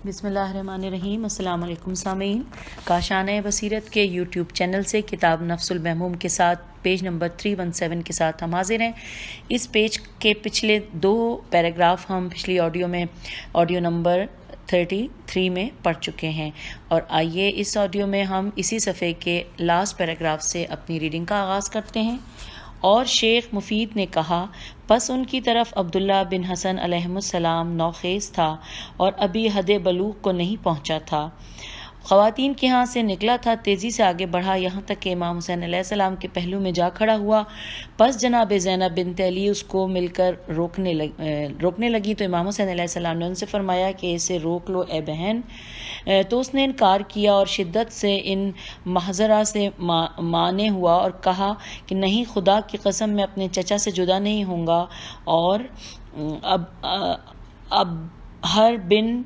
بسم اللہ الرحمن الرحیم۔ السلام علیکم سامعین، کاشانۂ بصیرت کے یوٹیوب چینل سے کتاب نفس المحموم کے ساتھ پیج نمبر 317 کے ساتھ ہم حاضر ہیں۔ اس پیج کے پچھلے 2 پیراگراف ہم پچھلی آڈیو نمبر 33 میں پڑھ چکے ہیں، اور آئیے اس آڈیو میں ہم اسی صفحے کے لاسٹ پیراگراف سے اپنی ریڈنگ کا آغاز کرتے ہیں۔ اور شیخ مفید نے کہا، پس ان کی طرف عبداللہ بن حسن علیہ السلام نوخیز تھا اور ابھی حد بلوغ کو نہیں پہنچا تھا۔ خواتین کے ہاں سے نکلا تھا، تیزی سے آگے بڑھا، یہاں تک کہ امام حسین علیہ السلام کے پہلو میں جا کھڑا ہوا۔ پس جناب زینب بنت علی اس کو مل کر روکنے لگی تو امام حسین علیہ السلام نے ان سے فرمایا کہ اسے روک لو اے بہن۔ تو اس نے انکار کیا اور شدت سے ان محضرہ سے مانے ہوا اور کہا کہ نہیں، خدا کی قسم میں اپنے چچا سے جدا نہیں ہوں گا۔ اور اب ہر بن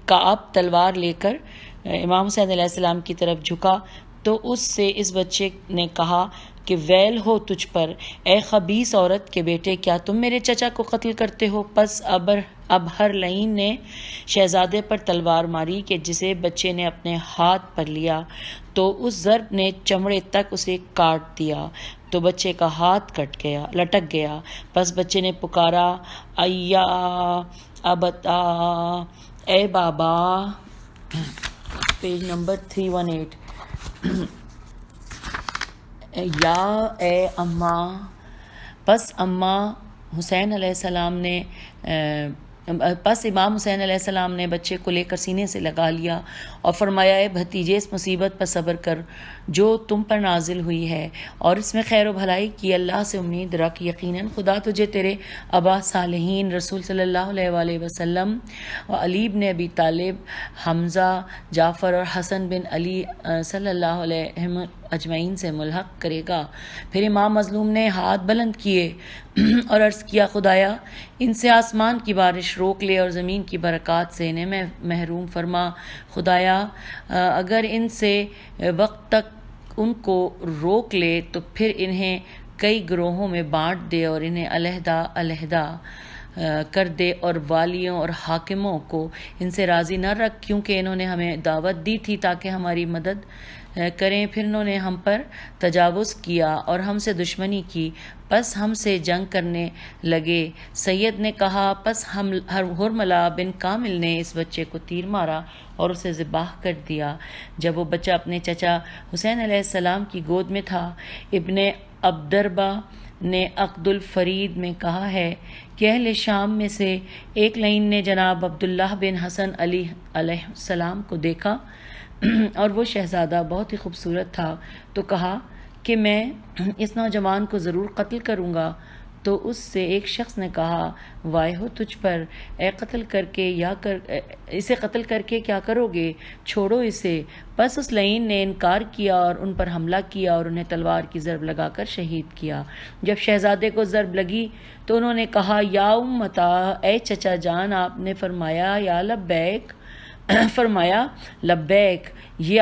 کعب تلوار لے کر امام حسین علیہ السلام کی طرف جھکا تو اس سے اس بچے نے کہا کہ ویل ہو تجھ پر اے خبیث عورت کے بیٹے، کیا تم میرے چچا کو قتل کرتے ہو؟ پس اب ہر لعین نے شہزادے پر تلوار ماری کہ جسے بچے نے اپنے ہاتھ پر لیا تو اس ضرب نے چمڑے تک اسے کاٹ دیا تو بچے کا ہاتھ لٹک گیا۔ پس بچے نے پکارا، ایا ابتا، اے بابا، پیج نمبر 318، یا اے اماں۔ پس اماں حسین علیہ السلام نے پس امام حسین علیہ السلام نے بچے کو لے کر سینے سے لگا لیا اور فرمایا، اے بھتیجے، اس مصیبت پر صبر کر جو تم پر نازل ہوئی ہے اور اس میں خیر و بھلائی کی اللہ سے امید رکھ، یقیناً خدا تجھے تیرے ابا صالحین رسول صلی اللہ علیہ وآلہ وسلم اور علی بن ابی طالب، حمزہ، جعفر اور حسن بن علی صلی اللہ علیہ اجمعین سے ملحق کرے گا۔ پھر امام مظلوم نے ہاتھ بلند کیے اور عرض کیا، خدایا ان سے آسمان کی بارش روک لے اور زمین کی برکات سے انہیں محروم فرما۔ خدایا اگر ان سے وقت تک ان کو روک لے تو پھر انہیں کئی گروہوں میں بانٹ دے اور انہیں علیحدہ کر دے، اور والیوں اور حاکموں کو ان سے راضی نہ رکھ، کیونکہ انہوں نے ہمیں دعوت دی تھی تاکہ ہماری مدد کریں، پھر انہوں نے ہم پر تجاوز کیا اور ہم سے دشمنی کی، پس ہم سے جنگ کرنے لگے۔ سید نے کہا، پس حرملہ بن کامل نے اس بچے کو تیر مارا اور اسے ذبح کر دیا جب وہ بچہ اپنے چچا حسین علیہ السلام کی گود میں تھا۔ ابن عبدربہ نے عقد الفرید میں کہا ہے کہ اہل شام میں سے ایک لعین نے جناب عبداللہ بن حسن علی علیہ السلام کو دیکھا اور وہ شہزادہ بہت ہی خوبصورت تھا، تو کہا کہ میں اس نوجوان کو ضرور قتل کروں گا۔ تو اس سے ایک شخص نے کہا، وائے ہو تجھ پر، اسے قتل کر کے کیا کرو گے؟ چھوڑو اسے۔ پس اس لعین نے انکار کیا اور ان پر حملہ کیا اور انہیں تلوار کی ضرب لگا کر شہید کیا۔ جب شہزادے کو ضرب لگی تو انہوں نے کہا، یا امتا، اے چچا جان۔ آپ نے فرمایا، یا لبیک، فرمایا لبیک۔ یہ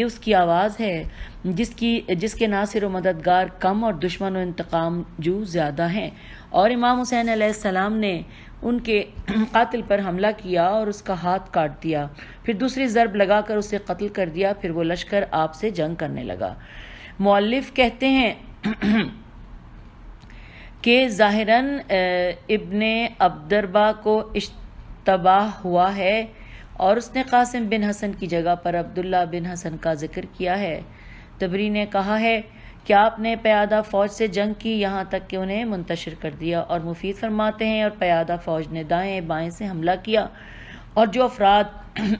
اس کی آواز ہے جس کے ناصر و مددگار کم اور دشمن و انتقام جو زیادہ ہیں۔ اور امام حسین علیہ السلام نے ان کے قاتل پر حملہ کیا اور اس کا ہاتھ کاٹ دیا، پھر دوسری ضرب لگا کر اسے قتل کر دیا، پھر وہ لشکر آپ سے جنگ کرنے لگا۔ مؤلف کہتے ہیں کہ ظاہراً ابن عبدربہ کو اشتباہ ہوا ہے اور اس نے قاسم بن حسن کی جگہ پر عبداللہ بن حسن کا ذکر کیا ہے۔ تبری نے کہا ہے کہ آپ نے پیادہ فوج سے جنگ کی یہاں تک کہ انہیں منتشر کر دیا، اور مفید فرماتے ہیں اور پیادہ فوج نے دائیں بائیں سے حملہ کیا اور جو افراد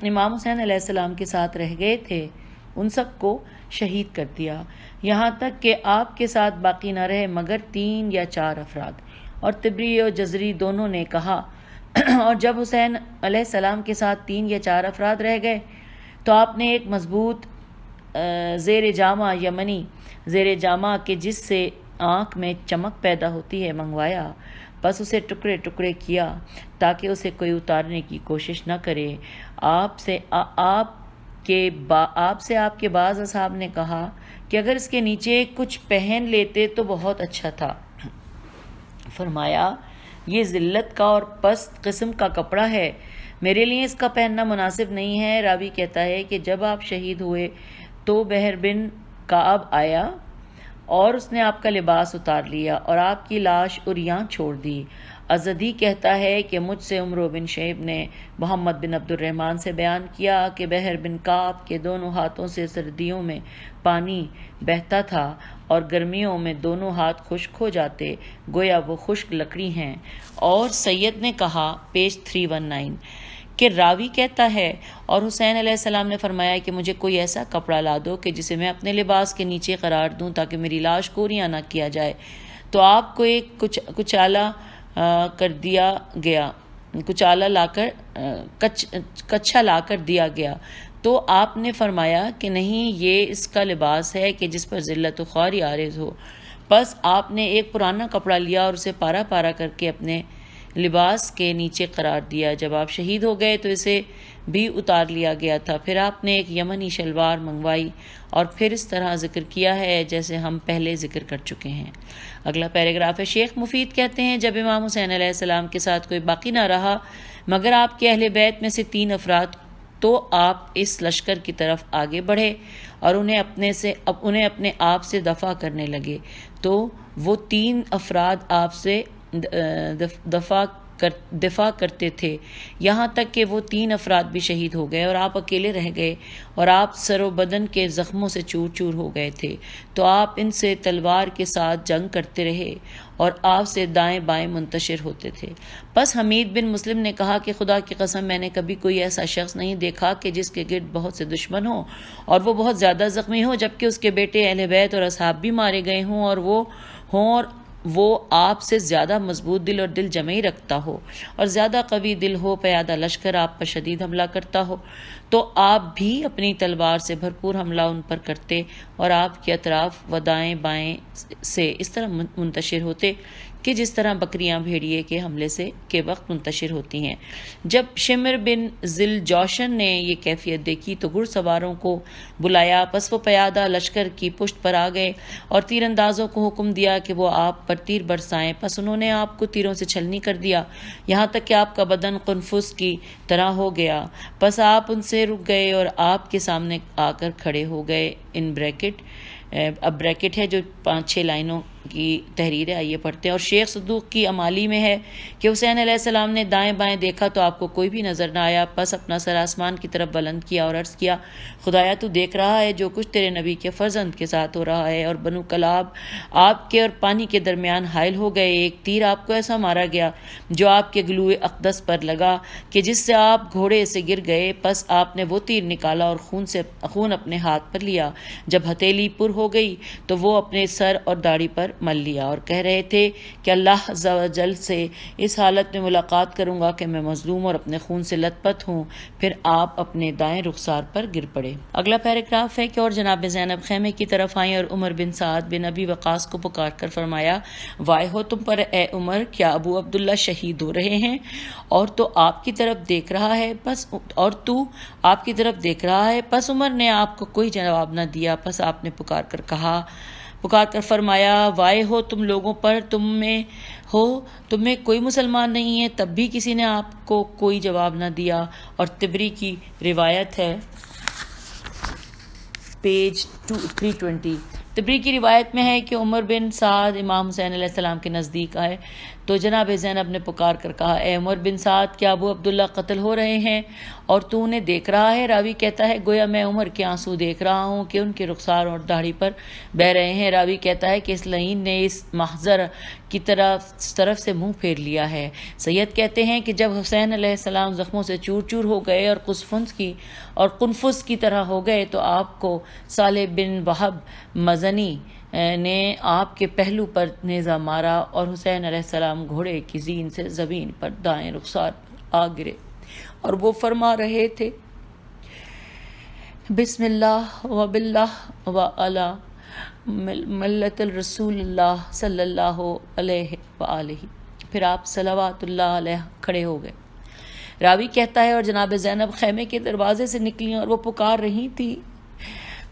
امام حسین علیہ السلام کے ساتھ رہ گئے تھے ان سب کو شہید کر دیا، یہاں تک کہ آپ کے ساتھ باقی نہ رہے مگر 3 یا 4 افراد۔ اور طبری اور جزری دونوں نے کہا، اور جب حسین علیہ السلام کے ساتھ 3 یا 4 افراد رہ گئے تو آپ نے ایک مضبوط زیر جامہ کہ جس سے آنکھ میں چمک پیدا ہوتی ہے منگوایا، بس اسے ٹکڑے ٹکڑے کیا تاکہ اسے کوئی اتارنے کی کوشش نہ کرے۔ آپ سے آپ کے بعض اصحاب نے کہا کہ اگر اس کے نیچے کچھ پہن لیتے تو بہت اچھا تھا۔ فرمایا، یہ ذلت کا اور پست قسم کا کپڑا ہے، میرے لیے اس کا پہننا مناسب نہیں ہے۔ راوی کہتا ہے کہ جب آپ شہید ہوئے تو بحر بن کعب آیا اور اس نے آپ کا لباس اتار لیا اور آپ کی لاش عریاں چھوڑ دی۔ ازدی کہتا ہے کہ مجھ سے عمرو بن شیب نے محمد بن عبد الرحمن سے بیان کیا کہ بحر بن کعب کے دونوں ہاتھوں سے سردیوں میں پانی بہتا تھا اور گرمیوں میں دونوں ہاتھ خشک ہو جاتے، گویا وہ خشک لکڑی ہیں۔ اور سید نے کہا، پیج 319، کہ راوی کہتا ہے اور حسین علیہ السلام نے فرمایا کہ مجھے کوئی ایسا کپڑا لا دو کہ جسے میں اپنے لباس کے نیچے قرار دوں تاکہ میری لاش کو عریاں نہ کیا جائے۔ تو آپ کو ایک کچالا کر دیا گیا، کچھا لا کر دیا گیا، تو آپ نے فرمایا کہ نہیں، یہ اس کا لباس ہے کہ جس پر ذلت و خواری عارض ہو۔ بس آپ نے ایک پرانا کپڑا لیا اور اسے پارا پارا کر کے اپنے لباس کے نیچے قرار دیا۔ جب آپ شہید ہو گئے تو اسے بھی اتار لیا گیا تھا۔ پھر آپ نے ایک یمنی شلوار منگوائی اور پھر اس طرح ذکر کیا ہے جیسے ہم پہلے ذکر کر چکے ہیں۔ اگلا پیراگراف ہے، شیخ مفید کہتے ہیں جب امام حسین علیہ السلام کے ساتھ کوئی باقی نہ رہا مگر آپ کے اہل بیت میں سے 3 افراد، تو آپ اس لشکر کی طرف آگے بڑھے اور انہیں اپنے آپ سے دفع کرنے لگے، تو وہ 3 افراد آپ سے دفاع کرتے تھے، یہاں تک کہ وہ 3 افراد بھی شہید ہو گئے اور آپ اکیلے رہ گئے اور آپ سر و بدن کے زخموں سے چور چور ہو گئے تھے، تو آپ ان سے تلوار کے ساتھ جنگ کرتے رہے اور آپ سے دائیں بائیں منتشر ہوتے تھے۔ بس حمید بن مسلم نے کہا کہ خدا کی قسم میں نے کبھی کوئی ایسا شخص نہیں دیکھا کہ جس کے گرد بہت سے دشمن ہوں اور وہ بہت زیادہ زخمی ہوں، جبکہ اس کے بیٹے اہل بیت اور اصحاب بھی مارے گئے ہوں اور وہ آپ سے زیادہ مضبوط دل اور دل جمعی رکھتا ہو اور زیادہ قوی دل ہو، پیادہ لشکر آپ پر شدید حملہ کرتا ہو تو آپ بھی اپنی تلوار سے بھرپور حملہ ان پر کرتے اور آپ کے اطراف و دائیں بائیں سے اس طرح منتشر ہوتے کہ جس طرح بکریاں بھیڑیے کے حملے کے وقت منتشر ہوتی ہیں۔ جب شمر بن ذل جوشن نے یہ کیفیت دیکھی تو گھڑ سواروں کو بلایا، پس وہ پیادہ لشکر کی پشت پر آ گئے اور تیر اندازوں کو حکم دیا کہ وہ آپ پر تیر برسائیں، پس انہوں نے آپ کو تیروں سے چھلنی کر دیا یہاں تک کہ آپ کا بدن قنفس کی طرح ہو گیا، پس آپ ان سے رک گئے اور آپ کے سامنے آ کر کھڑے ہو گئے۔ اب بریکٹ ہے جو 5-6 لائنوں کی تحریر ہے، آئیے پڑھتے ہیں۔ اور شیخ صدوق کی امالی میں ہے کہ حسین علیہ السلام نے دائیں بائیں دیکھا تو آپ کو کوئی بھی نظر نہ آیا، پس اپنا سر آسمان کی طرف بلند کیا اور عرض کیا، خدایا تو دیکھ رہا ہے جو کچھ تیرے نبی کے فرزند کے ساتھ ہو رہا ہے، اور بنو کلاب آپ کے اور پانی کے درمیان حائل ہو گئے، ایک تیر آپ کو ایسا مارا گیا جو آپ کے گلوئے اقدس پر لگا کہ جس سے آپ گھوڑے سے گر گئے، پس آپ نے وہ تیر نکالا اور خون اپنے ہاتھ پر لیا، جب ہتھیلی پر ہو گئی تو وہ اپنے سر اور داڑھی پر مل لیا اور کہہ رہے تھے کہ اللہ عز و جل سے اس حالت میں ملاقات کروں گا کہ میں مظلوم اور اپنے خون سے لت پت ہوں۔ پھر آپ اپنے دائیں رخسار پر گر پڑے۔ اگلا پیراگراف ہے کہ اور جناب زینب خیمے کی طرف آئیں اور عمر بن سعد بن ابی وقاص کو پکار کر فرمایا، وائے ہو تم پر اے عمر، کیا ابو عبداللہ شہید ہو رہے ہیں اور تو آپ کی طرف دیکھ رہا ہے، پس عمر نے آپ کو کوئی جواب نہ دیا، پس آپ نے پکار کر فرمایا، وائے ہو تم لوگوں پر، تم میں کوئی مسلمان نہیں ہے، تب بھی کسی نے آپ کو کوئی جواب نہ دیا۔ اور طبری کی روایت ہے، پیج 320، طبری کی روایت میں ہے کہ عمر بن سعد امام حسین علیہ السلام کے نزدیک آئے تو جناب زینب نے پکار کر کہا، اے عمر بن سعد، کیا ابو عبداللہ قتل ہو رہے ہیں اور تو انہیں دیکھ رہا ہے؟ راوی کہتا ہے، گویا میں عمر کے آنسو دیکھ رہا ہوں کہ ان کے رخسار اور داڑھی پر بہہ رہے ہیں۔ راوی کہتا ہے کہ اس لعین نے اس محضر کی طرف سے منہ پھیر لیا ہے۔ سید کہتے ہیں کہ جب حسین علیہ السلام زخموں سے چور چور ہو گئے اور قنفس کی طرح ہو گئے تو آپ کو صالح بن وہب مزنی نے آپ کے پہلو پر نیزہ مارا اور حسین علیہ السلام گھوڑے کی زین سے زمین پر دائیں رخسار پر آ گرے اور وہ فرما رہے تھے، بسم اللہ و باللہ و علی ملت الرسول اللہ صلی اللہ علیہ وآلہ۔ پھر آپ صلوات اللہ علیہ کھڑے ہو گئے۔ راوی کہتا ہے، اور جناب زینب خیمے کے دروازے سے نکلی اور وہ پکار رہی تھی،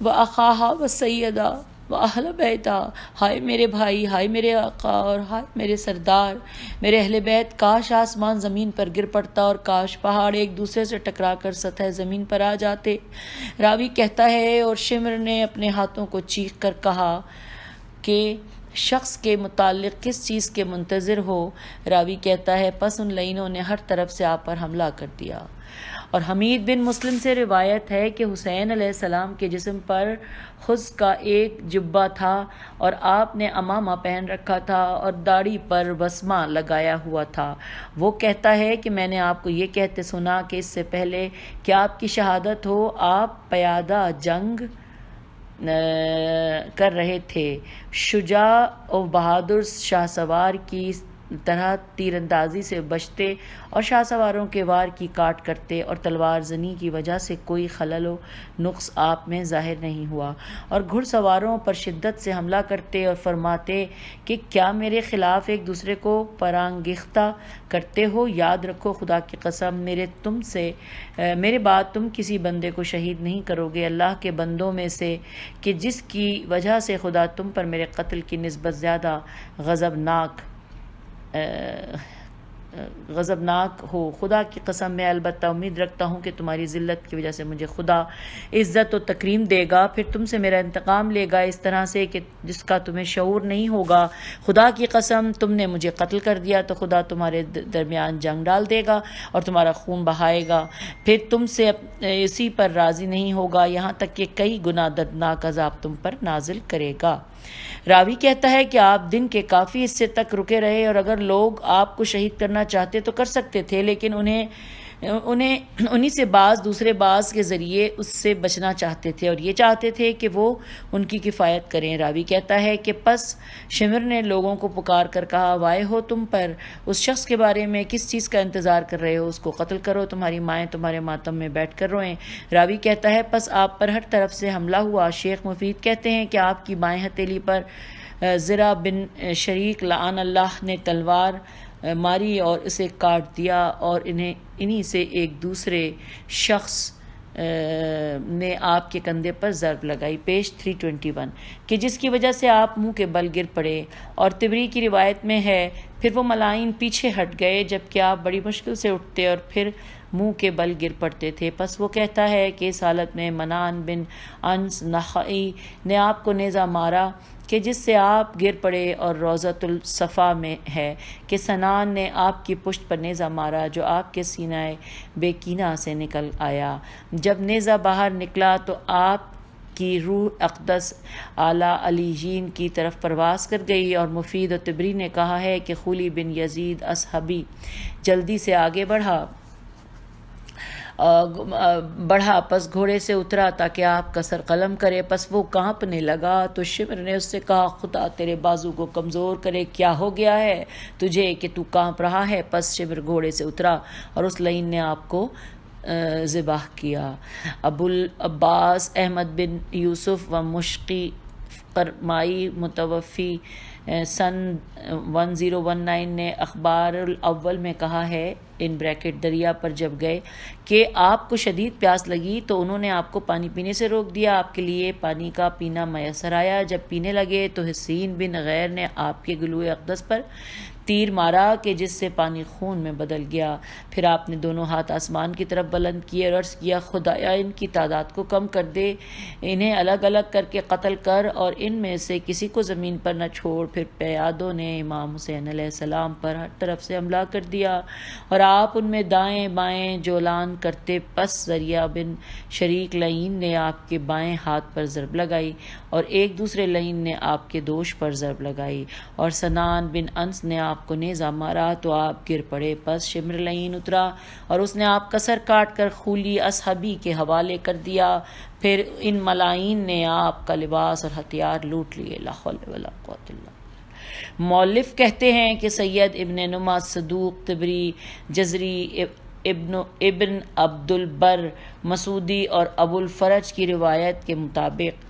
وَأَخَاهَا وَالسَّيِّدَةَ واہل بیتا، ہائے میرے بھائی، ہائے میرے آقا، اور ہائے میرے سردار، میرے اہل بیت، کاش آسمان زمین پر گر پڑتا اور کاش پہاڑ ایک دوسرے سے ٹکرا کر سطح زمین پر آ جاتے۔ راوی کہتا ہے اور شمر نے اپنے ہاتھوں کو چیخ کر کہا کہ شخص کے متعلق کس چیز کے منتظر ہو؟ راوی کہتا ہے پس ان لعینوں نے ہر طرف سے آپ پر حملہ کر دیا۔ اور حمید بن مسلم سے روایت ہے کہ حسین علیہ السلام کے جسم پر خز کا ایک جبہ تھا اور آپ نے امامہ پہن رکھا تھا اور داڑھی پر وسمہ لگایا ہوا تھا۔ وہ کہتا ہے کہ میں نے آپ کو یہ کہتے سنا کہ اس سے پہلے کہ آپ کی شہادت ہو آپ پیادہ جنگ کر رہے تھے، شجاع و بہادر شاہ سوار کی طرح تیر اندازی سے بچتے اور شاہ سواروں کے وار کی کاٹ کرتے، اور تلوار زنی کی وجہ سے کوئی خلل و نقص آپ میں ظاہر نہیں ہوا، اور گھڑ سواروں پر شدت سے حملہ کرتے اور فرماتے کہ کیا میرے خلاف ایک دوسرے کو پرانگیختہ کرتے ہو؟ یاد رکھو خدا کی قسم میرے بعد تم کسی بندے کو شہید نہیں کرو گے اللہ کے بندوں میں سے کہ جس کی وجہ سے خدا تم پر میرے قتل کی نسبت زیادہ غضبناک ہو۔ خدا کی قسم میں البتہ امید رکھتا ہوں کہ تمہاری ذلت کی وجہ سے مجھے خدا عزت و تکریم دے گا، پھر تم سے میرا انتقام لے گا اس طرح سے کہ جس کا تمہیں شعور نہیں ہوگا۔ خدا کی قسم تم نے مجھے قتل کر دیا تو خدا تمہارے درمیان جنگ ڈال دے گا اور تمہارا خون بہائے گا، پھر تم سے اسی پر راضی نہیں ہوگا یہاں تک کہ کئی گنا دردناک عذاب تم پر نازل کرے گا۔ راوی کہتا ہے کہ آپ دن کے کافی حصے تک رکے رہے اور اگر لوگ آپ کو شہید کرنا چاہتے تو کر سکتے تھے، لیکن انہی سے بعض دوسرے بعض کے ذریعے اس سے بچنا چاہتے تھے اور یہ چاہتے تھے کہ وہ ان کی کفایت کریں۔ راوی کہتا ہے کہ پس شمر نے لوگوں کو پکار کر کہا وائے ہو تم پر، اس شخص کے بارے میں کس چیز کا انتظار کر رہے ہو؟ اس کو قتل کرو، تمہاری مائیں تمہارے ماتم میں بیٹھ کر روئیں۔ راوی کہتا ہے پس آپ پر ہر طرف سے حملہ ہوا۔ شیخ مفید کہتے ہیں کہ آپ کی بائیں ہتھیلی پر زرہ بن شریک لعن اللہ نے تلوار ماری اور اسے کاٹ دیا، اور انہی سے ایک دوسرے شخص نے آپ کے کندھے پر ضرب لگائی۔ پیج 321 کہ جس کی وجہ سے آپ منہ کے بل گر پڑے، اور طبری کی روایت میں ہے پھر وہ ملائن پیچھے ہٹ گئے جبکہ آپ بڑی مشکل سے اٹھتے اور پھر منہ کے بل گر پڑتے تھے۔ پس وہ کہتا ہے کہ اس حالت میں منان بن انس نخعی نے آپ کو نیزہ مارا کہ جس سے آپ گر پڑے، اور روضۃ الصفا میں ہے کہ سنان نے آپ کی پشت پر نیزہ مارا جو آپ کے سینہ بے کینہ سے نکل آیا۔ جب نیزہ باہر نکلا تو آپ کی روح اقدس اعلیٰ علیین کی طرف پرواز کر گئی، اور مفید و طبری نے کہا ہے کہ خولی بن یزید اصحابی جلدی سے آگے بڑھا پس گھوڑے سے اترا تاکہ آپ کا سر قلم کرے، پس وہ کانپنے لگا تو شمر نے اس سے کہا خدا تیرے بازو کو کمزور کرے، کیا ہو گیا ہے تجھے کہ تو کانپ رہا ہے؟ پس شمر گھوڑے سے اترا اور اس لعین نے آپ کو ذبح کیا۔ ابو العباس احمد بن یوسف و مشقی قرمائی متوفی سن 1019 نے اخبار الاول میں کہا ہے دریا پر جب گئے کہ آپ کو شدید پیاس لگی تو انہوں نے آپ کو پانی پینے سے روک دیا، آپ کے لیے پانی کا پینا میسر آیا، جب پینے لگے تو حسین بن غیر نے آپ کے گلوئے اقدس پر تیر مارا کہ جس سے پانی خون میں بدل گیا۔ پھر آپ نے دونوں ہاتھ آسمان کی طرف بلند کیے اور عرض کیا خدایا ان کی تعداد کو کم کر دے، انہیں الگ الگ کر کے قتل کر اور ان میں سے کسی کو زمین پر نہ چھوڑ۔ پھر پیادوں نے امام حسین علیہ السلام پر ہر طرف سے حملہ کر دیا اور آپ ان میں دائیں بائیں جولان کرتے، پس ذریعہ بن شریک لعین نے آپ کے بائیں ہاتھ پر ضرب لگائی اور ایک دوسرے لعین نے آپ کے دوش پر ضرب لگائی، اور سنان بن انس نے آپ کو نیزہ مارا تو آپ گر پڑے۔ پس شمر لعین اترا اور اس نے آپ کا سر کاٹ کر خولی اصحابی کے حوالے کر دیا، پھر ان ملائین نے آپ کا لباس اور ہتھیار لوٹ لیے۔ لا حول ولا قوت الا باللہ۔ مؤلف کہتے ہیں کہ سید ابن نما صدوق طبری جزری ابن عبد البر مسعودی اور ابو الفرج کی روایت کے مطابق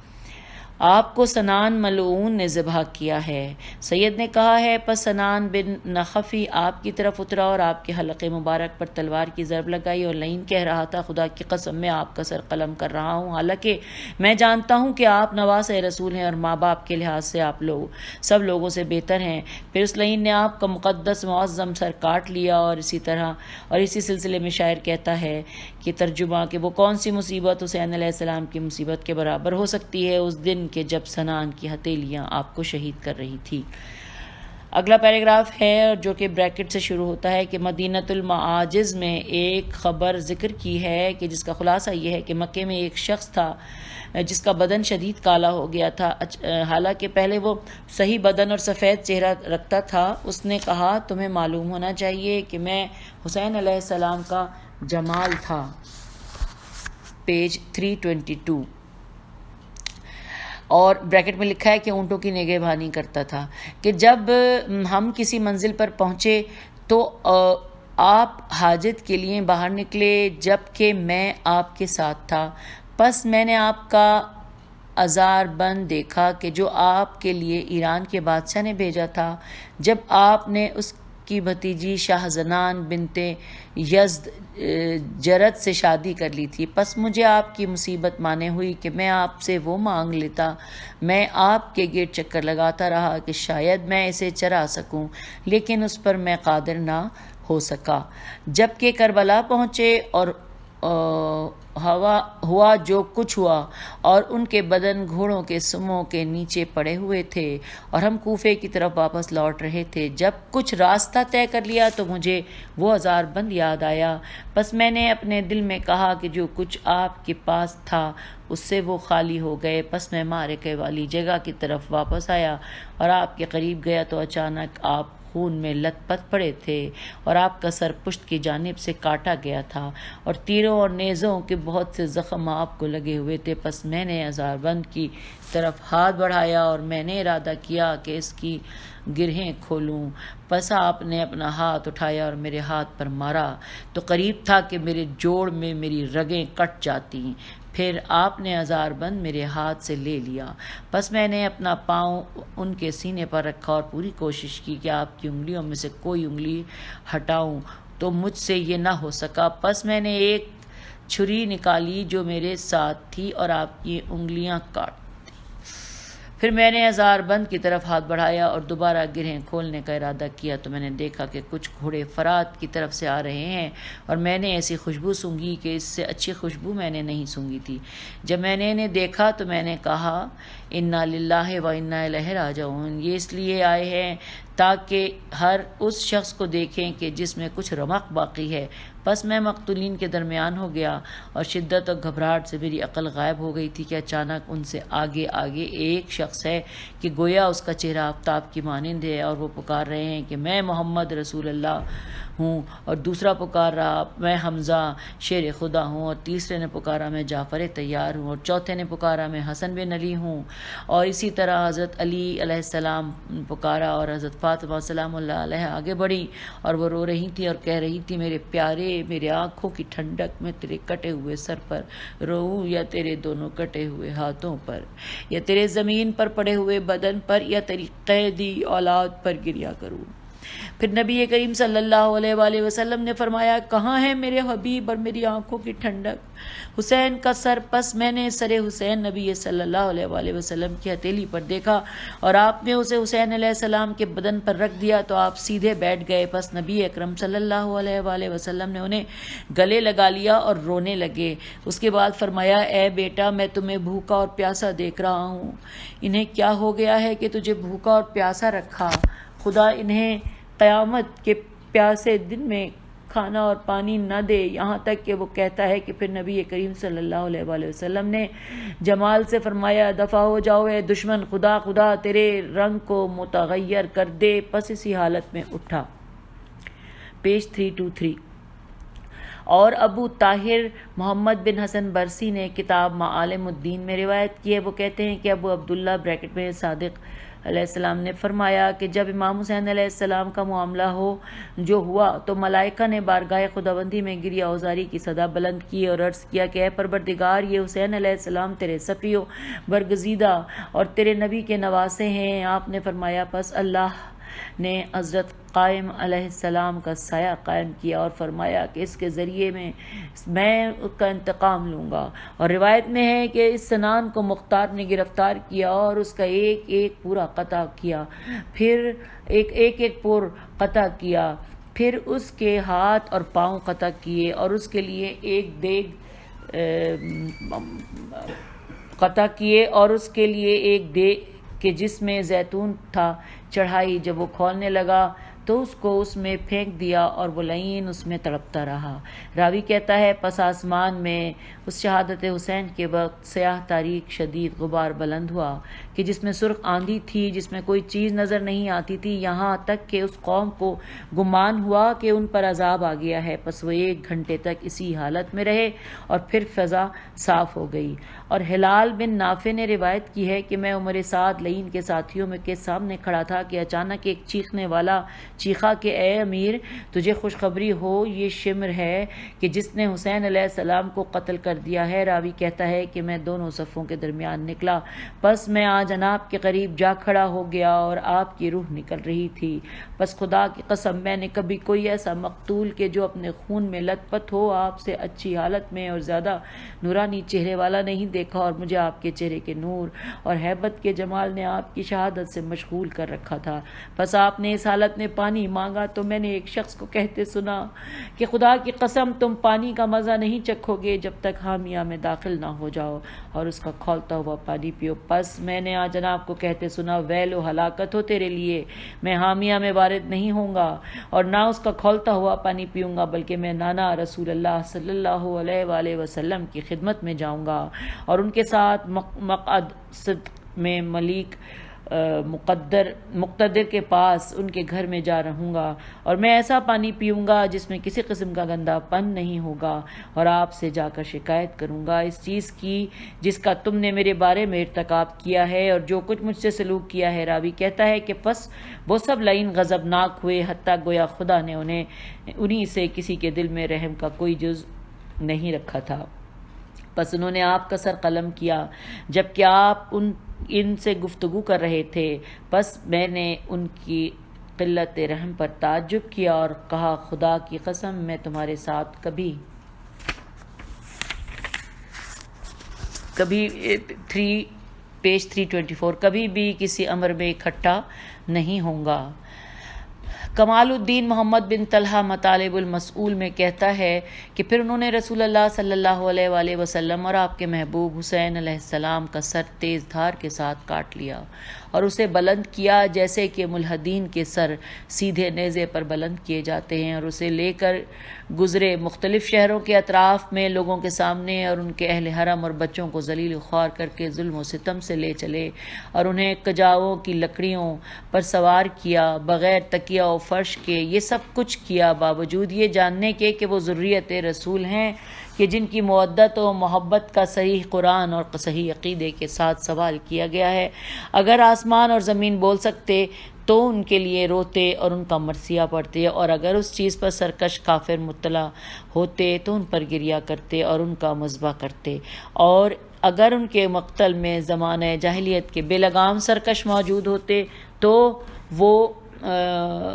آپ کو سنان ملعون نے ذبح کیا ہے۔ سید نے کہا ہے پس سنان بن نخفی آپ کی طرف اترا اور آپ کے حلق مبارک پر تلوار کی ضرب لگائی، اور لعین کہہ رہا تھا خدا کی قسم میں آپ کا سر قلم کر رہا ہوں، حالانکہ میں جانتا ہوں کہ آپ نواز رسول ہیں اور ماں باپ کے لحاظ سے آپ لوگ سب لوگوں سے بہتر ہیں۔ پھر اس لعین نے آپ کا مقدس معظم سر کاٹ لیا، اور اسی سلسلے میں شاعر کہتا ہے کہ ترجمہ کہ وہ کون سی مصیبت حسین علیہ السلام کی مصیبت کے برابر ہو سکتی ہے اس دن کہ جب سنان کی ہتھیلیاں آپ کو شہید کر رہی تھی۔ اگلا پیراگراف ہے جو کہ بریکٹ سے شروع ہوتا ہے کہ مدینۃ المعاجز میں ایک خبر ذکر کی ہے کہ جس کا خلاصہ یہ ہے کہ مکے میں ایک شخص تھا جس کا بدن شدید کالا ہو گیا تھا، حالانکہ پہلے وہ صحیح بدن اور سفید چہرہ رکھتا تھا۔ اس نے کہا تمہیں معلوم ہونا چاہیے کہ میں حسین علیہ السلام کا جمال تھا۔ پیج 322 اور بریکٹ میں لکھا ہے کہ اونٹوں کی نگہبانی کرتا تھا کہ جب ہم کسی منزل پر پہنچے تو آپ حاجت کے لیے باہر نکلے جبکہ میں آپ کے ساتھ تھا۔ پس میں نے آپ کا ازار بند دیکھا کہ جو آپ کے لیے ایران کے بادشاہ نے بھیجا تھا، جب آپ نے اس کی بھتیجی شاہزنان بنت یزد جرد سے شادی کر لی تھی۔ پس مجھے آپ کی مصیبت مانے ہوئی کہ میں آپ سے وہ مانگ لیتا۔ میں آپ کے گرد چکر لگاتا رہا کہ شاید میں اسے چرا سکوں، لیکن اس پر میں قادر نہ ہو سکا۔ جب کہ کربلا پہنچے اور ہوا جو کچھ ہوا اور ان کے بدن گھوڑوں کے سموں کے نیچے پڑے ہوئے تھے اور ہم کوفے کی طرف واپس لوٹ رہے تھے، جب کچھ راستہ طے کر لیا تو مجھے وہ ازار بند یاد آیا۔ بس میں نے اپنے دل میں کہا کہ جو کچھ آپ کے پاس تھا اس سے وہ خالی ہو گئے۔ پس میں معرکے والی جگہ کی طرف واپس آیا اور آپ کے قریب گیا تو اچانک آپ خون میں لت پت پڑے تھے اور آپ کا سر پشت کی جانب سے کاٹا گیا تھا اور تیروں اور نیزوں کے بہت سے زخم آپ کو لگے ہوئے تھے۔ پس میں نے ازار بند کی طرف ہاتھ بڑھایا اور میں نے ارادہ کیا کہ اس کی گرہیں کھولوں۔ پس آپ نے اپنا ہاتھ اٹھایا اور میرے ہاتھ پر مارا تو قریب تھا کہ میرے جوڑ میں میری رگیں کٹ جاتی۔ پھر آپ نے ازار بند میرے ہاتھ سے لے لیا۔ پس میں نے اپنا پاؤں ان کے سینے پر رکھا اور پوری کوشش کی کہ آپ کی انگلیوں میں سے کوئی انگلی ہٹاؤں تو مجھ سے یہ نہ ہو سکا۔ پس میں نے ایک چھری نکالی جو میرے ساتھ تھی اور آپ کی انگلیاں کاٹ دی۔ پھر میں نے ازار بند کی طرف ہاتھ بڑھایا اور دوبارہ گرہیں کھولنے کا ارادہ کیا تو میں نے دیکھا کہ کچھ گھوڑے فرات کی طرف سے آ رہے ہیں اور میں نے ایسی خوشبو سونگھی کہ اس سے اچھی خوشبو میں نے نہیں سونگھی تھی۔ جب میں نے انہیں دیکھا تو میں نے کہا انا للہ و انا الیہ راجعون، یہ اس لیے آئے ہیں تاکہ ہر اس شخص کو دیکھیں کہ جس میں کچھ رمق باقی ہے۔ پس میں مقتولین کے درمیان ہو گیا اور شدت اور گھبراہٹ سے میری عقل غائب ہو گئی تھی کہ اچانک ان سے آگے ایک شخص ہے کہ گویا اس کا چہرہ آفتاب کی مانند ہے اور وہ پکار رہے ہیں کہ میں محمد رسول اللہ ہوں، اور دوسرا پکار رہا میں حمزہ شیر خدا ہوں، اور تیسرے نے پکارا میں جعفر طیار ہوں، اور چوتھے نے پکارا میں حسن بن علی ہوں، اور اسی طرح حضرت علی علیہ السلام پکارا اور حضرت فاطمہ سلام اللہ علیہ آگے بڑھی اور وہ رو رہی تھی اور کہہ رہی تھی میرے پیارے، میرے آنکھوں کی ٹھنڈک میں تیرے کٹے ہوئے سر پر روؤں یا تیرے دونوں کٹے ہوئے ہاتھوں پر، یا تیرے زمین پر پڑے ہوئے بدن پر، یا تیری قیدی اولاد پر گریا کروں۔ پھر نبی کریم صلی اللہ علیہ وآلہ وسلم نے فرمایا کہاں ہے میرے حبیب اور میری آنکھوں کی ٹھنڈک؟ حسین کا سر۔ پس میں نے سر حسین نبی صلی اللہ علیہ وآلہ وسلم کی ہتھیلی پر دیکھا اور آپ نے اسے حسین علیہ السلام کے بدن پر رکھ دیا تو آپ سیدھے بیٹھ گئے۔ پس نبی اکرم صلی اللہ علیہ وآلہ وسلم نے انہیں گلے لگا لیا اور رونے لگے۔ اس کے بعد فرمایا اے بیٹا، میں تمہیں بھوکا اور پیاسا دیکھ رہا ہوں، انہیں کیا ہو گیا ہے کہ تجھے بھوکا اور پیاسا رکھا؟ خدا انہیں قیامت کے پیاسے دن میں کھانا اور پانی نہ دے، یہاں تک کہ وہ کہتا ہے کہ پھر نبی کریم صلی اللہ علیہ وآلہ وسلم نے جمال سے فرمایا دفع ہو جاؤ اے دشمن، خدا تیرے رنگ کو متغیر کر دے۔ پس اسی حالت میں اٹھا۔ پیج 323 اور ابو طاہر محمد بن حسن برسی نے کتاب معالم الدین میں روایت کی ہے، وہ کہتے ہیں کہ ابو عبداللہ بریکٹ میں صادق علیہ السلام نے فرمایا کہ جب امام حسین علیہ السلام کا معاملہ جو ہوا تو ملائکہ نے بارگاہ خداوندی میں گریہ اوزاری کی صدا بلند کی اور عرض کیا کہ اے پروردگار، یہ حسین علیہ السلام تیرے صفی و برگزیدہ اور تیرے نبی کے نواسے ہیں۔ آپ نے فرمایا پس اللہ نے حضرت قائم علیہ السلام کا سایہ قائم کیا اور فرمایا کہ اس کے ذریعے میں اس کا انتقام لوں گا۔ اور روایت میں ہے کہ اس سنان کو مختار نے گرفتار کیا اور اس کا ایک ایک پورا قطع کیا، پھر ایک پور قطع کیا، پھر اس کے ہاتھ اور پاؤں قطع کیے اور اس کے لیے ایک دیگ قطع کیے اور اس کے لیے ایک دیگ کہ جس میں زیتون تھا چڑھائی۔ جب وہ کھولنے لگا تو اس کو اس میں پھینک دیا اور وہ لعین اس میں تڑپتا رہا۔ راوی کہتا ہے پس آسمان میں اس شہادت حسین کے وقت سیاہ تاریک شدید غبار بلند ہوا کہ جس میں سرخ آندھی تھی، جس میں کوئی چیز نظر نہیں آتی تھی، یہاں تک کہ اس قوم کو گمان ہوا کہ ان پر عذاب آ گیا ہے۔ پس وہ 1 گھنٹے تک اسی حالت میں رہے اور پھر فضا صاف ہو گئی۔ اور ہلال بن نافع نے روایت کی ہے کہ میں عمر سعد لعین کے ساتھیوں کے سامنے کھڑا تھا کہ اچانک ایک چیخنے والا چیخا کہ اے امیر، تجھے خوشخبری ہو، یہ شمر ہے کہ جس نے حسین علیہ السلام کو قتل کر دیا ہے۔ راوی کہتا ہے کہ میں دونوں صفوں کے درمیان نکلا، پس میں جناب کے قریب جا کھڑا ہو گیا اور آپ کی روح نکل رہی تھی۔ پس خدا کی قسم میں نے کبھی کوئی ایسا مقتول کہ جو اپنے خون میں لت پت ہو آپ سے اچھی حالت میں اور زیادہ نورانی چہرے والا نہیں دیکھا، اور مجھے آپ کے چہرے کے نور اور ہیبت کے جمال نے آپ کی شہادت سے مشغول کر رکھا تھا۔ پس آپ نے اس حالت میں پانی مانگا تو میں نے ایک شخص کو کہتے سنا کہ خدا کی قسم تم پانی کا مزہ نہیں چکھو گے جب تک حامیہ میں داخل نہ ہو جاؤ اور اس کا کھولتا ہوا پانی پیو۔ پس میں نے جناب کو کہتے سنا ویل و ہلاکت ہو تیرے لیے، میں حامیہ میں وارد نہیں ہوں گا اور نہ اس کا کھولتا ہوا پانی پیوں گا، بلکہ میں نانا رسول اللہ صلی اللہ علیہ وآلہ وسلم کی خدمت میں جاؤں گا اور ان کے ساتھ مقعد صدق میں ملیک مقتدر کے پاس ان کے گھر میں جا رہوں گا، اور میں ایسا پانی پیوں گا جس میں کسی قسم کا گندا پن نہیں ہوگا، اور آپ سے جا کر شکایت کروں گا اس چیز کی جس کا تم نے میرے بارے میں ارتکاب کیا ہے اور جو کچھ مجھ سے سلوک کیا ہے۔ راوی کہتا ہے کہ پس وہ سب لعین غضبناک ہوئے حتیٰ گویا خدا نے انہی سے کسی کے دل میں رحم کا کوئی جز نہیں رکھا تھا۔ پس انہوں نے آپ کا سر قلم کیا جبکہ آپ ان سے گفتگو کر رہے تھے۔ پس میں نے ان کی قلت رحم پر تعجب کیا اور کہا خدا کی قسم میں تمہارے ساتھ کبھی 3 پیج 324 کبھی بھی کسی امر میں اکٹھا نہیں ہوں گا۔ کمال الدین محمد بن طلحہ مطالب المسئول میں کہتا ہے کہ پھر انہوں نے رسول اللہ صلی اللہ علیہ وآلہ وسلم اور آپ کے محبوب حسین علیہ السلام کا سر تیز دھار کے ساتھ کاٹ لیا اور اسے بلند کیا جیسے کہ ملحدین کے سر سیدھے نیزے پر بلند کیے جاتے ہیں، اور اسے لے کر گزرے مختلف شہروں کے اطراف میں لوگوں کے سامنے، اور ان کے اہل حرم اور بچوں کو ذلیل و خوار کر کے ظلم و ستم سے لے چلے اور انہیں کجاؤں کی لکڑیوں پر سوار کیا بغیر تکیہ و فرش کے۔ یہ سب کچھ کیا باوجود یہ جاننے کے کہ وہ ذریت رسول ہیں کہ جن کی مودت و محبت کا صحیح قرآن اور صحیح عقیدے کے ساتھ سوال کیا گیا ہے۔ اگر آسمان اور زمین بول سکتے تو ان کے لیے روتے اور ان کا مرثیہ پڑھتے، اور اگر اس چیز پر سرکش کافر مطلع ہوتے تو ان پر گریہ کرتے اور ان کا مذبح کرتے، اور اگر ان کے مقتل میں زمانہ جاہلیت کے بے لگام سرکش موجود ہوتے تو وہ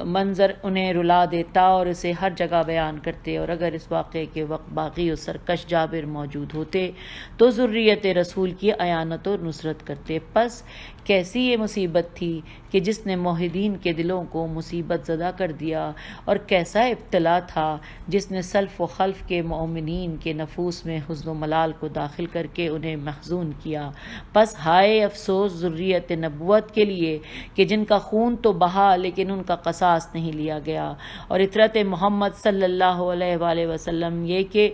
منظر انہیں رلا دیتا اور اسے ہر جگہ بیان کرتے، اور اگر اس واقعے کے وقت باغی و سرکش جابر موجود ہوتے تو ذریت رسول کی اعانت و نصرت کرتے۔ پس کیسی یہ مصیبت تھی کہ جس نے موحدین کے دلوں کو مصیبت زدہ کر دیا، اور کیسا ابتلا تھا جس نے سلف و خلف کے مومنین کے نفوس میں حزن و ملال کو داخل کر کے انہیں محزون کیا۔ پس ہائے افسوس ذریت نبوت کے لیے کہ جن کا خون تو بہا لیکن ان کا قصاص نہیں لیا گیا، اور اطرت محمد صلی اللہ علیہ وآلہ وسلم یہ کہ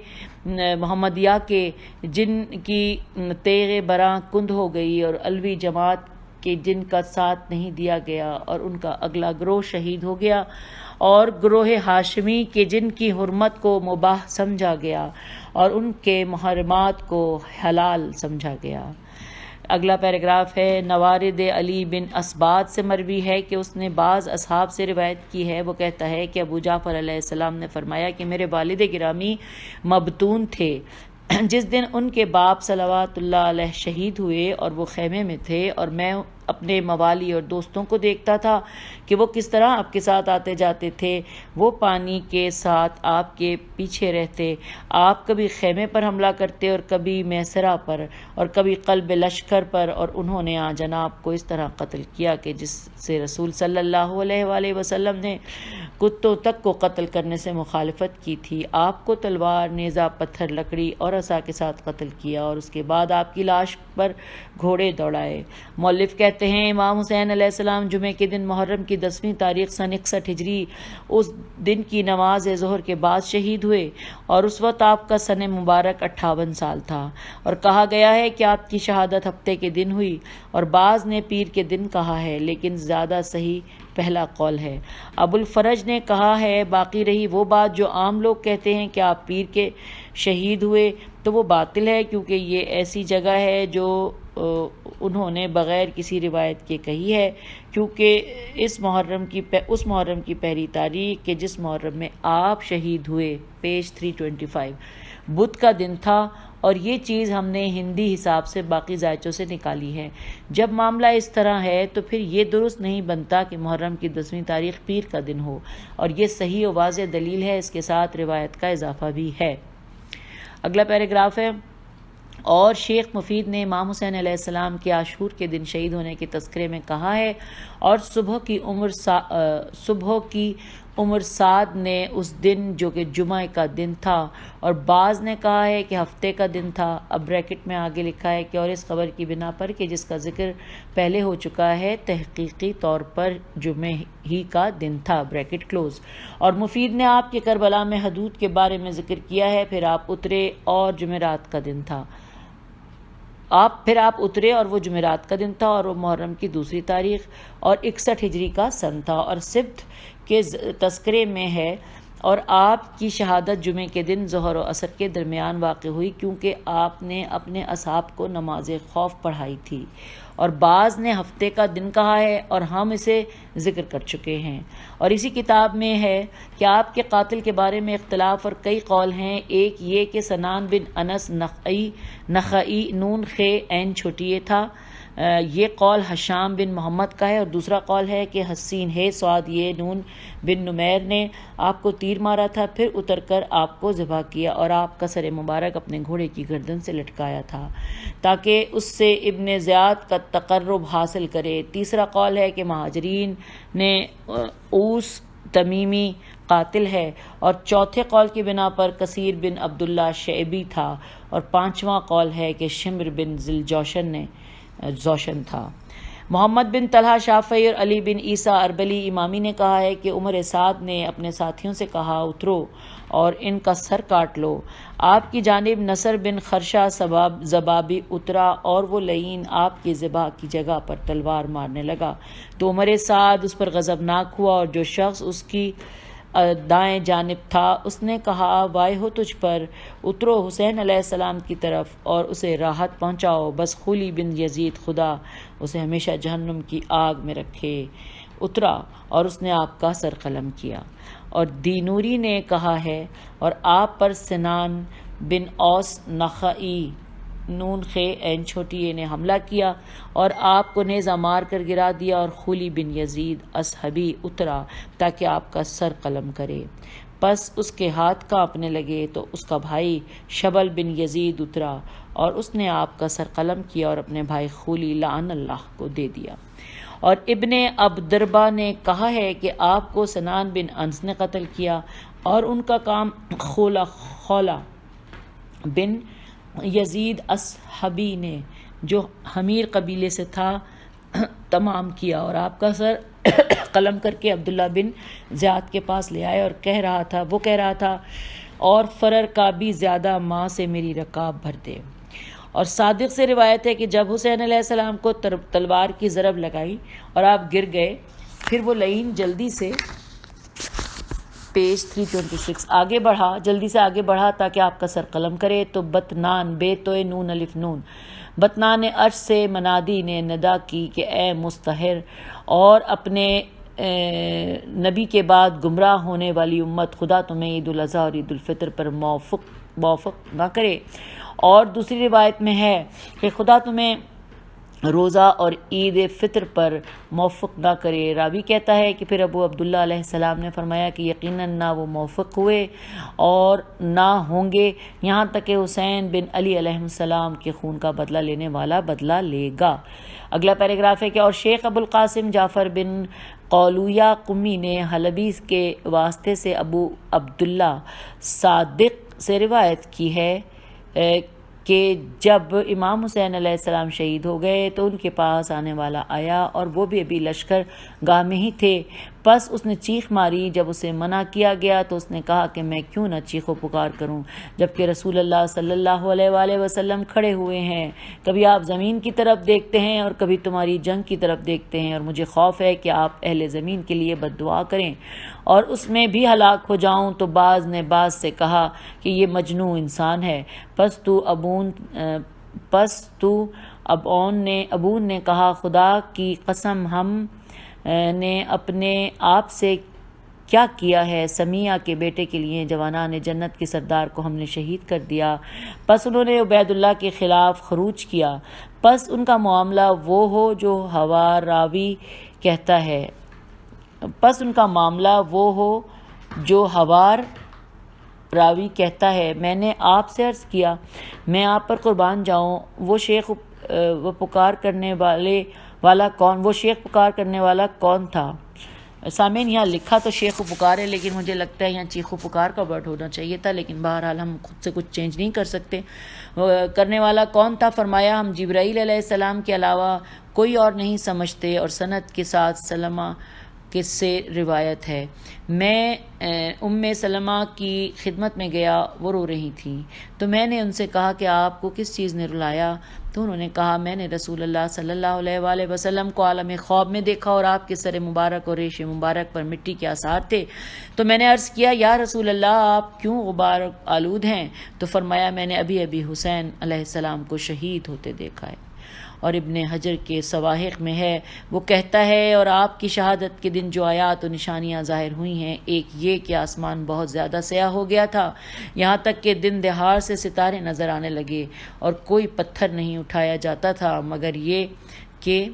محمدیہ کے جن کی تیغ براں کند ہو گئی، اور علوی جماعت کہ جن کا ساتھ نہیں دیا گیا اور ان کا اگلا گروہ شہید ہو گیا، اور گروہ ہاشمی کہ جن کی حرمت کو مباح سمجھا گیا اور ان کے محرمات کو حلال سمجھا گیا۔ اگلا پیراگراف ہے، نوارد علی بن اسبات سے مروی ہے کہ اس نے بعض اصحاب سے روایت کی ہے، وہ کہتا ہے کہ ابو جعفر علیہ السلام نے فرمایا کہ میرے والد گرامی مبتون تھے جس دن ان کے باپ صلوات اللہ علیہ شہید ہوئے اور وہ خیمے میں تھے، اور میں اپنے موالی اور دوستوں کو دیکھتا تھا کہ وہ کس طرح آپ کے ساتھ آتے جاتے تھے، وہ پانی کے ساتھ آپ کے پیچھے رہتے، آپ کبھی خیمے پر حملہ کرتے اور کبھی میسرہ پر اور کبھی قلب لشکر پر، اور انہوں نے جناب کو اس طرح قتل کیا کہ جس سے رسول صلی اللہ علیہ وآلہ وسلم نے کتوں تک کو قتل کرنے سے مخالفت کی تھی۔ آپ کو تلوار، نیزہ، پتھر، لکڑی اور عصا کے ساتھ قتل کیا، اور اس کے بعد آپ کی لاش پر گھوڑے دوڑائے۔ مؤلف کہتے ہیں امام حسین علیہ السلام جمعے کے دن محرم کی 10ویں تاریخ سن 61 ہجری اس دن کی نماز ظہر کے بعد شہید ہوئے، اور اس وقت آپ کا سن مبارک 58 سال تھا، اور کہا گیا ہے کہ آپ کی شہادت ہفتے کے دن ہوئی، اور بعض نے پیر کے دن کہا ہے، لیکن زیادہ صحیح پہلا قول ہے۔ ابو الفرج نے کہا ہے، باقی رہی وہ بات جو عام لوگ کہتے ہیں کہ آپ پیر کے شہید ہوئے، تو وہ باطل ہے، کیونکہ یہ ایسی جگہ ہے جو انہوں نے بغیر کسی روایت کے کہی ہے، کیونکہ اس محرم کی پہلی تاریخ کہ جس محرم میں آپ شہید ہوئے، پیج 325 بدھ کا دن تھا، اور یہ چیز ہم نے ہندی حساب سے باقی ذائچوں سے نکالی ہے۔ جب معاملہ اس طرح ہے تو پھر یہ درست نہیں بنتا کہ محرم کی 10ویں تاریخ پیر کا دن ہو، اور یہ صحیح و واضح دلیل ہے، اس کے ساتھ روایت کا اضافہ بھی ہے۔ اگلا پیراگراف ہے، اور شیخ مفید نے امام حسین علیہ السلام کے عاشور کے دن شہید ہونے کے تذکرے میں کہا ہے، اور صبح کی عمر سعد نے اس دن جو کہ جمعہ کا دن تھا، اور بعض نے کہا ہے کہ ہفتے کا دن تھا۔ اب بریکٹ میں آگے لکھا ہے کہ اور اس خبر کی بنا پر کہ جس کا ذکر پہلے ہو چکا ہے، تحقیقی طور پر جمعہ ہی کا دن تھا، بریکٹ کلوز۔ اور مفید نے آپ کے کربلا میں حدود کے بارے میں ذکر کیا ہے، پھر آپ اترے اور جمعرات کا دن تھا، اور وہ جمعرات کا دن تھا، اور وہ محرم کی 2 تاریخ اور 61 ہجری کا سن تھا، اور سبت کے تذکرے میں ہے، اور آپ کی شہادت جمعے کے دن ظہر و عصر کے درمیان واقع ہوئی، کیونکہ آپ نے اپنے اصحاب کو نماز خوف پڑھائی تھی۔ اور بعض نے ہفتے کا دن کہا ہے، اور ہم اسے ذکر کر چکے ہیں۔ اور اسی کتاب میں ہے کہ آپ کے قاتل کے بارے میں اختلاف اور کئی قول ہیں، ایک یہ کہ سنان بن انس نخعی نون خے عین چھوٹیے تھا، یہ قول حشام بن محمد کا ہے، اور دوسرا قول ہے کہ حسین ہے سعد یہ نون بن نمیر نے آپ کو تیر مارا تھا، پھر اتر کر آپ کو ذبح کیا، اور آپ کا سر مبارک اپنے گھوڑے کی گردن سے لٹکایا تھا تاکہ اس سے ابن زیاد کا تقرب حاصل کرے۔ تیسرا قول ہے کہ مہاجرین نے اوس تمیمی قاتل ہے، اور چوتھے قول کی بنا پر کثیر بن عبداللہ شعبی تھا، اور پانچواں قول ہے کہ شمر بن زوشن تھا۔ محمد بن طلحہ شافعی اور علی بن عیسیٰ اربلی امامی نے کہا ہے کہ عمر سعد نے اپنے ساتھیوں سے کہا، اترو اور ان کا سر کاٹ لو۔ آپ کی جانب نصر بن خرشہ زبابی اترا، اور وہ لعین آپ کی ذبح کی جگہ پر تلوار مارنے لگا، تو عمر سعد اس پر غضبناک ہوا، اور جو شخص اس کی دائیں جانب تھا اس نے کہا، وائے ہو تجھ پر، اترو حسین علیہ السلام کی طرف اور اسے راحت پہنچاؤ، بس خولی بن یزید خدا اسے ہمیشہ جہنم کی آگ میں رکھے۔ اترا اور اس نے آپ کا سر قلم کیا۔ اور دینوری نے کہا ہے، اور آپ پر سنان بن اوس نخعی نون خے عین چھوٹیے نے حملہ کیا، اور آپ کو نیزہ مار کر گرا دیا، اور خولی بن یزید اصحبی اترا تاکہ آپ کا سر قلم کرے، پس اس کے ہاتھ کانپنے لگے، تو اس کا بھائی شبل بن یزید اترا، اور اس نے آپ کا سر قلم کیا، اور اپنے بھائی خولی لعن اللہ کو دے دیا۔ اور ابن عبدربہ نے کہا ہے کہ آپ کو سنان بن انس نے قتل کیا، اور ان کا کام خولا بن یزید اصحبی نے جو حمیر قبیلے سے تھا تمام کیا، اور آپ کا سر قلم کر کے عبداللہ بن زیاد کے پاس لے آئے، اور وہ کہہ رہا تھا، اور فرر کا بھی زیادہ ماں سے میری رکاب بھر دے۔ اور صادق سے روایت ہے کہ جب حسین علیہ السلام کو تلوار کی ضرب لگائی اور آپ گر گئے، پھر وہ لعین جلدی سے پیج 326. آگے بڑھا، جلدی سے آگے بڑھا تاکہ آپ کا سر قلم کرے. تو بطنان، بے توئے نون الف نون، بطنان عرش سے منادی نے ندا کی کہ اے مستحر، اور اپنے نبی کے بعد گمراہ ہونے والی امت، خدا تمہیں عید الاضحیٰ اور عید الفطر پر موافق نہ کرے. اور دوسری روایت میں ہے کہ خدا تمہیں روزہ اور عید فطر پر موافق نہ کرے. راوی کہتا ہے کہ پھر ابو عبداللہ علیہ السلام نے فرمایا کہ یقیناً نہ وہ موافق ہوئے اور نہ ہوں گے یہاں تک کہ حسین بن علی علیہ السلام کے خون کا بدلہ لینے والا بدلہ لے گا. اگلا پیراگراف ہے کہ اور شیخ ابو القاسم جعفر بن قولویہ قمی نے حلبی کے واسطے سے ابو عبداللہ صادق سے روایت کی ہے کہ جب امام حسین علیہ السلام شہید ہو گئے تو ان کے پاس آنے والا آیا اور وہ بھی ابھی لشکر گاہ میں ہی تھے. بس اس نے چیخ ماری. جب اسے منع کیا گیا تو اس نے کہا کہ میں کیوں نہ چیخ و پکار کروں جبکہ رسول اللہ صلی اللہ علیہ وآلہ وسلم کھڑے ہوئے ہیں. کبھی آپ زمین کی طرف دیکھتے ہیں اور کبھی تمہاری جنگ کی طرف دیکھتے ہیں، اور مجھے خوف ہے کہ آپ اہل زمین کے لیے بد دعا کریں اور اس میں بھی ہلاک ہو جاؤں. تو بعض نے بعض سے کہا کہ یہ مجنون انسان ہے. ابون نے کہا خدا کی قسم ہم نے اپنے آپ سے کیا کیا ہے، سمیہ کے بیٹے کے لیے جوانان جنت کے سردار کو ہم نے شہید کر دیا. پس انہوں نے عبید اللہ کے خلاف خروج کیا. پس ان کا معاملہ وہ ہو جو ہوار راوی کہتا ہے میں نے آپ سے عرض کیا میں آپ پر قربان جاؤں، وہ شیخ پکار کرنے والا کون تھا؟ سامعین یہاں لکھا تو شیخ و پکار ہے، لیکن مجھے لگتا ہے یہاں چیخ و پکار کا ورڈ ہونا چاہیے تھا، لیکن بہرحال ہم خود سے کچھ چینج نہیں کر سکتے. کرنے والا کون تھا؟ فرمایا ہم جبرائیل علیہ السلام کے علاوہ کوئی اور نہیں سمجھتے. اور سند کے ساتھ سلمہ کس سے روایت ہے میں سلمہ کی خدمت میں گیا، وہ رو رہی تھیں تو میں نے ان سے کہا کہ آپ کو کس چیز نے رلایا؟ تو انہوں نے کہا میں نے رسول اللہ صلی اللہ علیہ وآلہ وسلم کو عالم خواب میں دیکھا اور آپ کے سر مبارک اور ریش مبارک پر مٹی کے آثار تھے. تو میں نے عرض کیا یا رسول اللہ آپ کیوں غبار آلود ہیں؟ تو فرمایا میں نے ابھی حسین علیہ السلام کو شہید ہوتے دیکھا ہے. اور ابن حجر کے سواحق میں ہے، وہ کہتا ہے اور آپ کی شہادت کے دن جو آیات و نشانیاں ظاہر ہوئی ہیں، ایک یہ کہ آسمان بہت زیادہ سیاہ ہو گیا تھا یہاں تک کہ دن دہاڑ سے ستارے نظر آنے لگے اور کوئی پتھر نہیں اٹھایا جاتا تھا مگر یہ کہ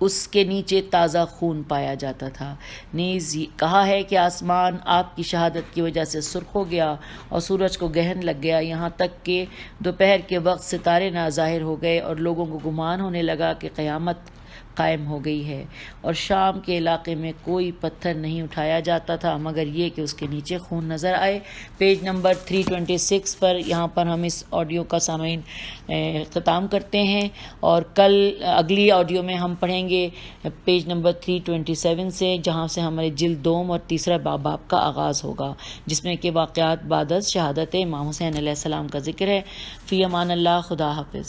اس کے نیچے تازہ خون پایا جاتا تھا. نیز کہا ہے کہ آسمان آپ کی شہادت کی وجہ سے سرخ ہو گیا اور سورج کو گہن لگ گیا یہاں تک کہ دوپہر کے وقت ستارے نہ ظاہر ہو گئے اور لوگوں کو گمان ہونے لگا کہ قیامت قائم ہو گئی ہے. اور شام کے علاقے میں کوئی پتھر نہیں اٹھایا جاتا تھا مگر یہ کہ اس کے نیچے خون نظر آئے. پیج نمبر 326 پر یہاں پر ہم اس آڈیو کا سامعین اختتام کرتے ہیں، اور کل اگلی آڈیو میں ہم پڑھیں گے پیج نمبر 327 سے، جہاں سے ہمارے جلد دوم اور تیسرا باب کا آغاز ہوگا، جس میں کہ واقعات بعد از شہادت امام حسین علیہ السلام کا ذکر ہے. فی امان اللہ، خدا حافظ.